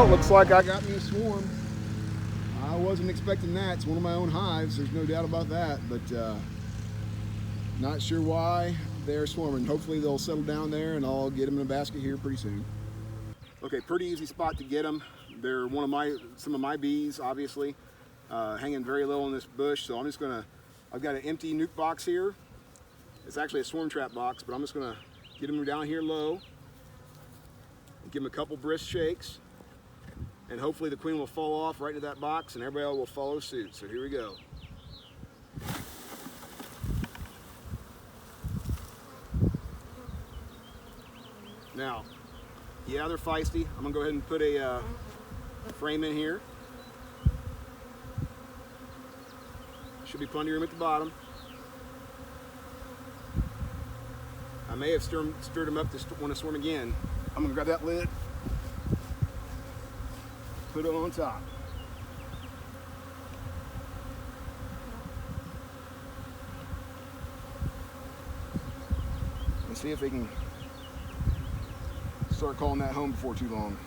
Well, looks like I got me a swarm. I wasn't expecting that. It's one of my own hives, there's no doubt about that, but not sure why they're swarming. Hopefully they'll settle down there and I'll get them in a basket here pretty soon. Okay, pretty easy spot to get them. They're some of my bees, obviously, hanging very low in this bush, so I've got an empty nuke box here. It's actually a swarm trap box, but I'm just gonna get them down here low and give them a couple brisk shakes, and hopefully the queen will fall off right into that box and everybody else will follow suit. So here we go. Now, yeah, they're feisty. I'm gonna go ahead and put a frame in here. Should be plenty of room at the bottom. I may have stirred them up to want to swarm again. I'm gonna grab that lid, put it on top. Let's see if they can start calling that home before too long.